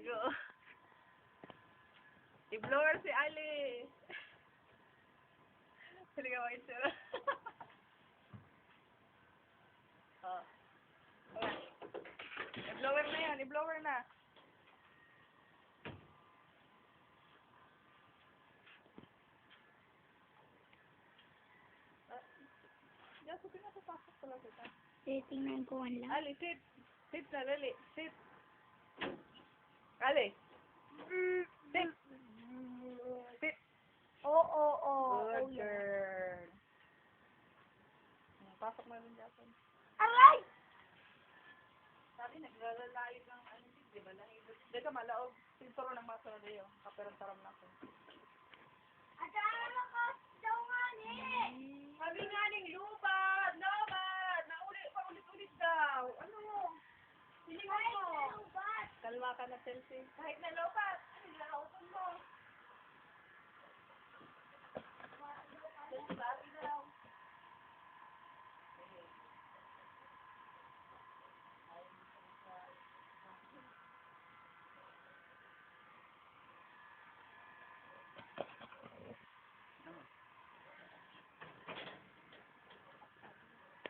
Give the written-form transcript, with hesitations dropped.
Gago. I-blower si Ali. Sige ka mag-itsura. Oh. Ayan. I-blower na yan. I-blower na. Diyan, sabi nga papasok pala kita. Tingnan ko lang. Ali, sit. Sit na, Lali. Sit. Ali. Sit. Sit. Good girl. Pasok mo rin dyan. Aray! Sabi, naglalalayo ng ano, di ba? Di ka malaog. Sinturo ng maso na dayo. Kaperang-taram na ako. Adara ka daw nga ni! Sabi nga ning lubat! Lubat! Ulit daw. Ano? Siningon mo. Kalma ka na, Chelsea. Kahit na lubat.